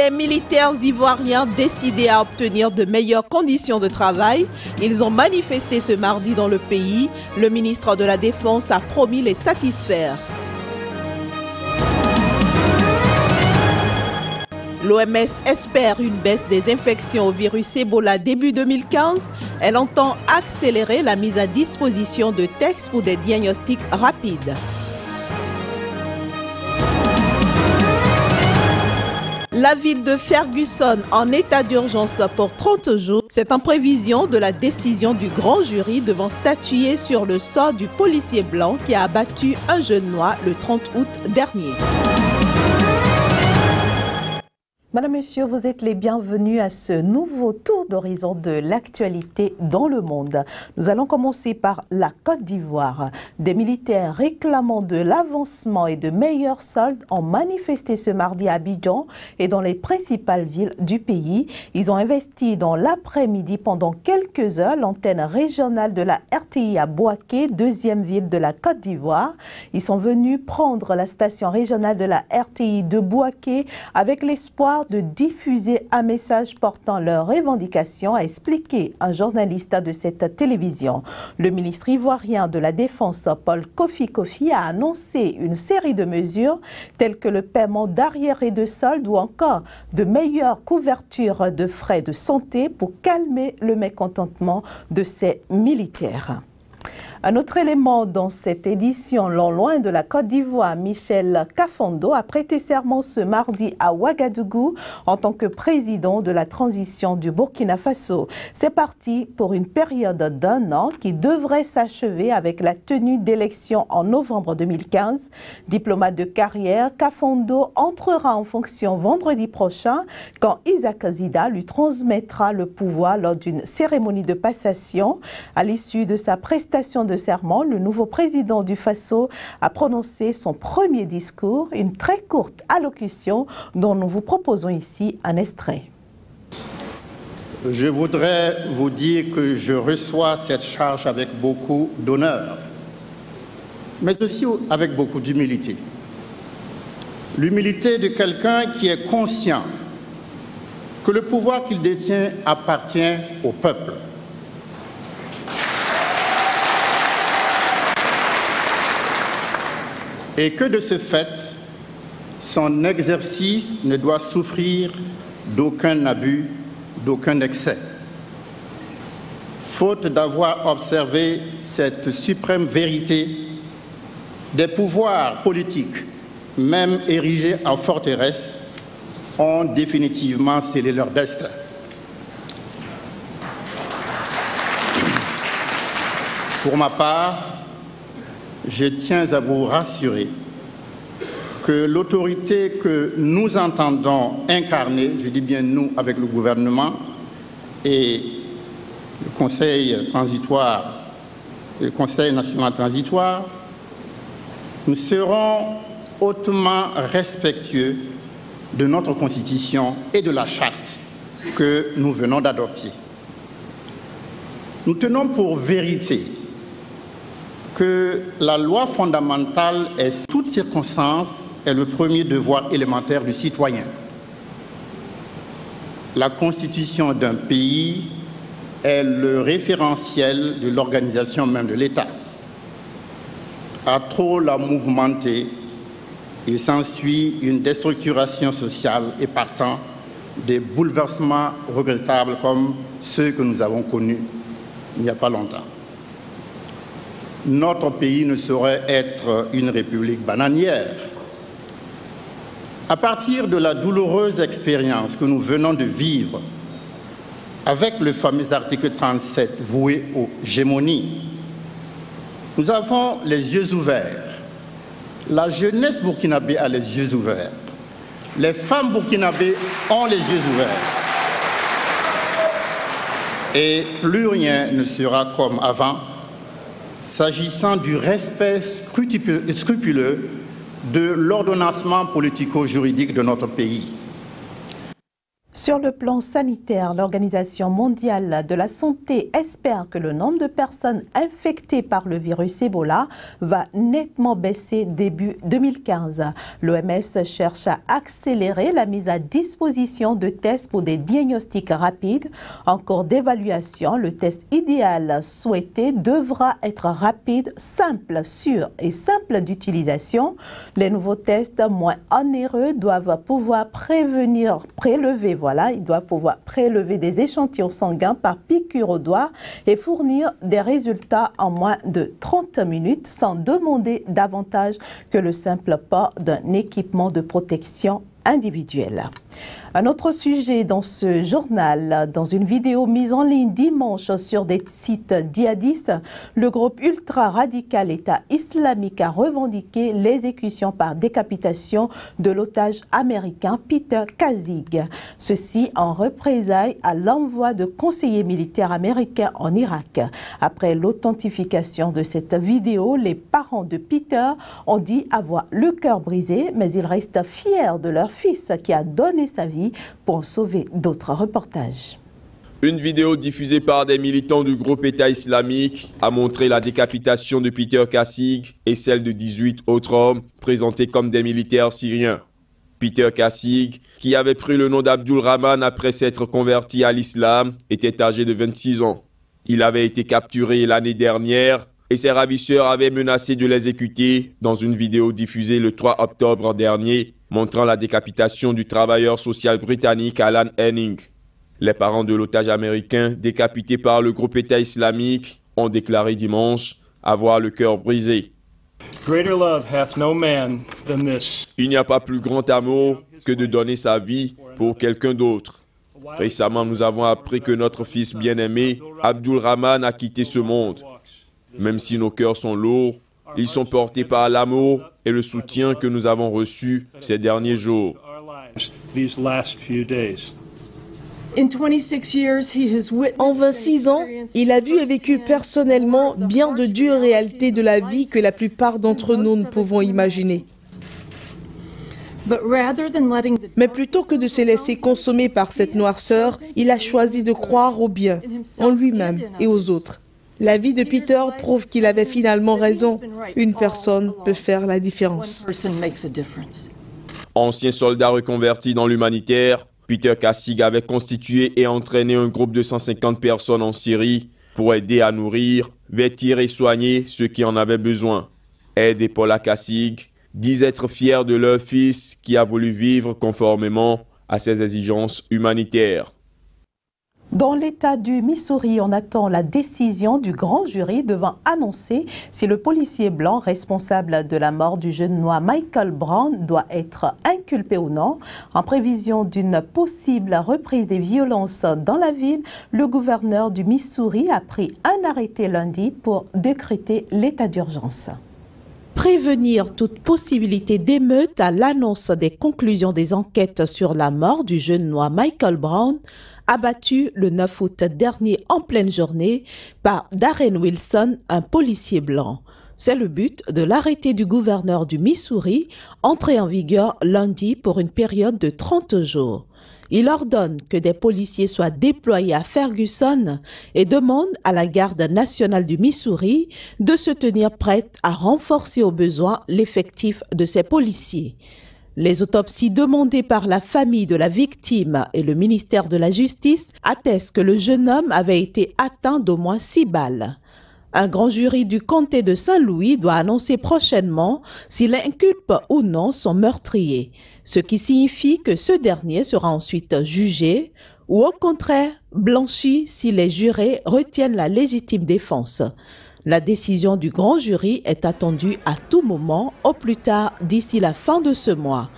Les militaires ivoiriens décidés à obtenir de meilleures conditions de travail, ils ont manifesté ce mardi dans le pays. Le ministre de la Défense a promis les satisfaire. L'OMS espère une baisse des infections au virus Ebola début 2015. Elle entend accélérer la mise à disposition de tests pour des diagnostics rapides. La ville de Ferguson en état d'urgence pour 30 jours. C'est en prévision de la décision du grand jury devant statuer sur le sort du policier blanc qui a abattu un jeune noir le 30 août dernier. Madame, Monsieur, vous êtes les bienvenus à ce nouveau tour d'horizon de l'actualité dans le monde. Nous allons commencer par la Côte d'Ivoire. Des militaires réclamant de l'avancement et de meilleurs soldes ont manifesté ce mardi à Abidjan et dans les principales villes du pays. Ils ont investi dans l'après-midi pendant quelques heures l'antenne régionale de la RTI à Bouaké, deuxième ville de la Côte d'Ivoire. Ils sont venus prendre la station régionale de la RTI de Bouaké avec l'espoir de diffuser un message portant leurs revendications, a expliqué un journaliste de cette télévision. Le ministre ivoirien de la Défense, Paul Kofi Kofi, a annoncé une série de mesures telles que le paiement d'arriérés de soldes ou encore de meilleures couvertures de frais de santé pour calmer le mécontentement de ces militaires. Un autre élément dans cette édition, loin de la Côte d'Ivoire, Michel Kafando a prêté serment ce mardi à Ouagadougou en tant que président de la transition du Burkina Faso. C'est parti pour une période d'1 an qui devrait s'achever avec la tenue d'élections en novembre 2015. Diplomate de carrière, Kafando entrera en fonction vendredi prochain quand Isaac Zida lui transmettra le pouvoir lors d'une cérémonie de passation. À l'issue de sa prestation de serment, le nouveau président du Faso a prononcé son premier discours, une très courte allocution dont nous vous proposons ici un extrait. Je voudrais vous dire que je reçois cette charge avec beaucoup d'honneur, mais aussi avec beaucoup d'humilité. L'humilité de quelqu'un qui est conscient que le pouvoir qu'il détient appartient au peuple. Et que de ce fait, son exercice ne doit souffrir d'aucun abus, d'aucun excès. Faute d'avoir observé cette suprême vérité, des pouvoirs politiques, même érigés en forteresse, ont définitivement scellé leur destin. Pour ma part, je tiens à vous rassurer que l'autorité que nous entendons incarner, je dis bien nous avec le gouvernement et le Conseil transitoire, le Conseil national transitoire, nous serons hautement respectueux de notre Constitution et de la charte que nous venons d'adopter. Nous tenons pour vérité que la loi fondamentale est, en toutes circonstances, est le premier devoir élémentaire du citoyen. La constitution d'un pays est le référentiel de l'organisation même de l'État. À trop la mouvementer, il s'ensuit une déstructuration sociale et partant des bouleversements regrettables comme ceux que nous avons connus il n'y a pas longtemps. Notre pays ne saurait être une république bananière. À partir de la douloureuse expérience que nous venons de vivre avec le fameux article 37 voué aux gémonies, nous avons les yeux ouverts. La jeunesse burkinabé a les yeux ouverts. Les femmes burkinabées ont les yeux ouverts. Et plus rien ne sera comme avant, s'agissant du respect scrupuleux de l'ordonnancement politico-juridique de notre pays. Sur le plan sanitaire, l'Organisation mondiale de la santé espère que le nombre de personnes infectées par le virus Ebola va nettement baisser début 2015. L'OMS cherche à accélérer la mise à disposition de tests pour des diagnostics rapides. En cours d'évaluation, le test idéal souhaité devra être rapide, simple, sûr et simple d'utilisation. Les nouveaux tests moins onéreux doivent pouvoir prélever il doit pouvoir prélever des échantillons sanguins par piqûre au doigt et fournir des résultats en moins de 30 minutes sans demander davantage que le simple port d'un équipement de protection individuelle. Un autre sujet dans ce journal, dans une vidéo mise en ligne dimanche sur des sites djihadistes, le groupe ultra-radical État islamique a revendiqué l'exécution par décapitation de l'otage américain Peter Kazig. Ceci en représailles à l'envoi de conseillers militaires américains en Irak. Après l'authentification de cette vidéo, les parents de Peter ont dit avoir le cœur brisé, mais ils restent fiers de leur fils qui a donné sa vie pour sauver d'autres reportages. Une vidéo diffusée par des militants du groupe État islamique a montré la décapitation de Peter Kazig et celle de 18 autres hommes présentés comme des militaires syriens. Peter Kazig, qui avait pris le nom d'Abdul Rahman après s'être converti à l'islam, était âgé de 26 ans. Il avait été capturé l'année dernière et ses ravisseurs avaient menacé de l'exécuter dans une vidéo diffusée le 3 octobre dernier, montrant la décapitation du travailleur social britannique Alan Henning. Les parents de l'otage américain décapité par le groupe État islamique ont déclaré dimanche avoir le cœur brisé. Il n'y a pas plus grand amour que de donner sa vie pour quelqu'un d'autre. Récemment, nous avons appris que notre fils bien-aimé, Abdul Rahman, a quitté ce monde. Même si nos cœurs sont lourds, ils sont portés par l'amour et le soutien que nous avons reçu ces derniers jours. En 26 ans, il a vu et vécu personnellement bien de dures réalités de la vie que la plupart d'entre nous ne pouvons imaginer. Mais plutôt que de se laisser consommer par cette noirceur, il a choisi de croire au bien, en lui-même et aux autres. La vie de Peter prouve qu'il avait finalement raison. Une personne peut faire la différence. Ancien soldat reconverti dans l'humanitaire, Peter Kazig avait constitué et entraîné un groupe de 150 personnes en Syrie pour aider à nourrir, vêtir et soigner ceux qui en avaient besoin. Ed et Paula Kazig disent être fiers de leur fils qui a voulu vivre conformément à ses exigences humanitaires. Dans l'État du Missouri, on attend la décision du grand jury devant annoncer si le policier blanc responsable de la mort du jeune noir Michael Brown doit être inculpé ou non. En prévision d'une possible reprise des violences dans la ville, le gouverneur du Missouri a pris un arrêté lundi pour décréter l'état d'urgence. Prévenir toute possibilité d'émeute à l'annonce des conclusions des enquêtes sur la mort du jeune noir Michael Brown, abattu le 9 août dernier en pleine journée par Darren Wilson, un policier blanc. C'est le but de l'arrêté du gouverneur du Missouri, entré en vigueur lundi pour une période de 30 jours. Il ordonne que des policiers soient déployés à Ferguson et demande à la Garde nationale du Missouri de se tenir prête à renforcer au besoin l'effectif de ces policiers. Les autopsies demandées par la famille de la victime et le ministère de la Justice attestent que le jeune homme avait été atteint d'au moins 6 balles. Un grand jury du comté de Saint-Louis doit annoncer prochainement s'il inculpe ou non son meurtrier, ce qui signifie que ce dernier sera ensuite jugé ou au contraire blanchi si les jurés retiennent la légitime défense. La décision du grand jury est attendue à tout moment, au plus tard d'ici la fin de ce mois.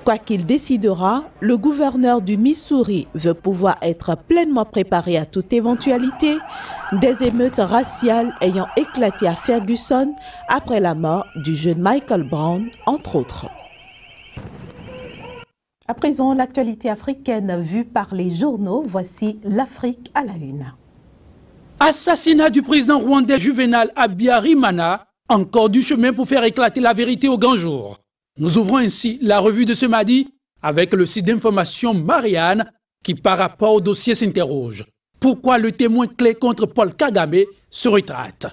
Quoi qu'il décidera, le gouverneur du Missouri veut pouvoir être pleinement préparé à toute éventualité, des émeutes raciales ayant éclaté à Ferguson après la mort du jeune Michael Brown, entre autres. À présent, l'actualité africaine vue par les journaux, voici l'Afrique à la une. Assassinat du président rwandais Juvenal Habyarimana, encore du chemin pour faire éclater la vérité au grand jour. Nous ouvrons ainsi la revue de ce mardi avec le site d'information Marianne qui, par rapport au dossier, s'interroge. Pourquoi le témoin clé contre Paul Kagame se retraite?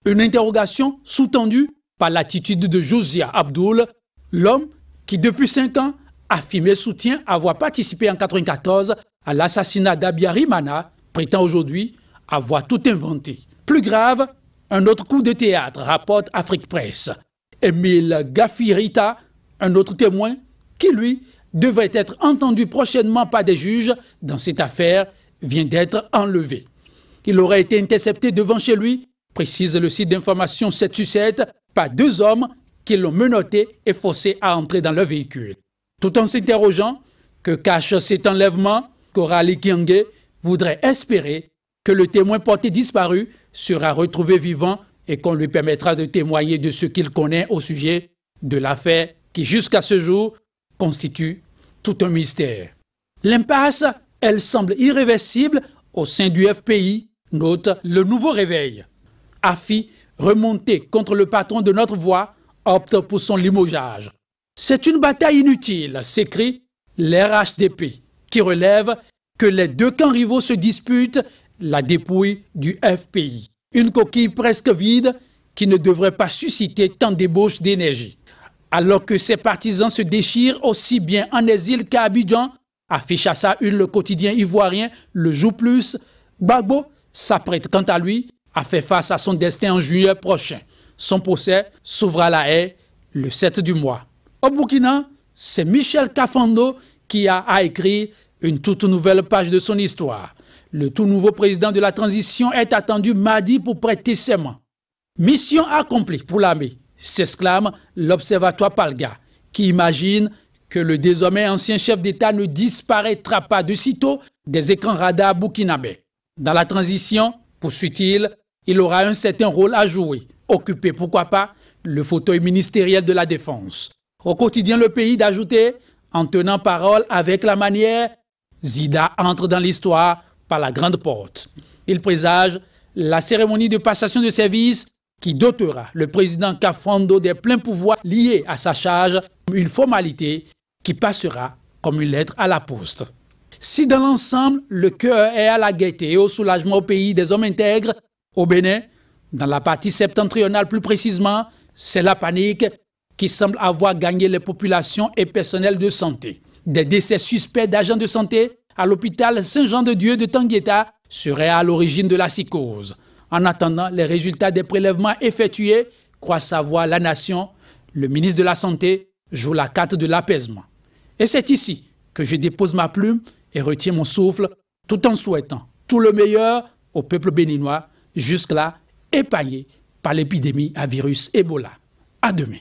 Une interrogation sous-tendue par l'attitude de Josiah Abdul, l'homme qui, depuis 5 ans, affirmé soutien avoir participé en 1994 à l'assassinat d'Abiyarimana, prétend aujourd'hui avoir tout inventé. Plus grave, un autre coup de théâtre, rapporte Afrique Presse. Emile Gafirita, un autre témoin, qui lui devrait être entendu prochainement par des juges dans cette affaire, vient d'être enlevé. Il aurait été intercepté devant chez lui, précise le site d'information 7/7, par 2 hommes qui l'ont menotté et forcé à entrer dans leur véhicule. Tout en s'interrogeant que cache cet enlèvement, Coralie Kiange voudrait espérer que le témoin porté disparu sera retrouvé vivant et qu'on lui permettra de témoigner de ce qu'il connaît au sujet de l'affaire qui, jusqu'à ce jour, constitue tout un mystère. L'impasse, elle semble irréversible au sein du FPI, note Le Nouveau Réveil. AFI, remonté contre le patron de Notre Voix, opte pour son limogeage. C'est une bataille inutile, s'écrit l'RHDP, qui relève que les 2 camps rivaux se disputent la dépouille du FPI. Une coquille presque vide qui ne devrait pas susciter tant d'ébauches d'énergie. Alors que ses partisans se déchirent aussi bien en exil qu'à Abidjan, affiche à sa une le quotidien ivoirien Le Jour Plus, Gbagbo s'apprête quant à lui à faire face à son destin en juillet prochain. Son procès s'ouvre à La Haye le 7 du mois. Au Burkina, c'est Michel Kafando qui a à écrire une toute nouvelle page de son histoire. Le tout nouveau président de la transition est attendu mardi pour prêter serment. Mission accomplie pour l'armée, s'exclame l'Observatoire Palga, qui imagine que le désormais ancien chef d'État ne disparaîtra pas de sitôt des écrans radars burkinabés. Dans la transition, poursuit-il, il aura un certain rôle à jouer, occuper, pourquoi pas, le fauteuil ministériel de la Défense. Au quotidien Le Pays d'ajouter, en tenant parole avec la manière, Zida entre dans l'histoire par la grande porte. Il présage la cérémonie de passation de service qui dotera le président Kafando des pleins pouvoirs liés à sa charge, une formalité qui passera comme une lettre à la poste. Si dans l'ensemble, le cœur est à la gaieté et au soulagement au pays des hommes intègres, au Bénin, dans la partie septentrionale plus précisément, c'est la panique qui semble avoir gagné les populations et personnels de santé. Des décès suspects d'agents de santé à l'hôpital Saint-Jean-de-Dieu de Tangueta seraient à l'origine de la psychose. En attendant les résultats des prélèvements effectués, croit savoir la nation, le ministre de la Santé joue la carte de l'apaisement. Et c'est ici que je dépose ma plume et retiens mon souffle, tout en souhaitant tout le meilleur au peuple béninois, jusque-là épargné par l'épidémie à virus Ebola. À demain.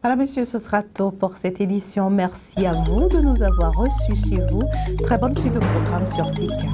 Voilà, monsieur, ce sera tout pour cette édition. Merci à vous de nous avoir reçus chez vous. Très bonne suite de programme sur SICA.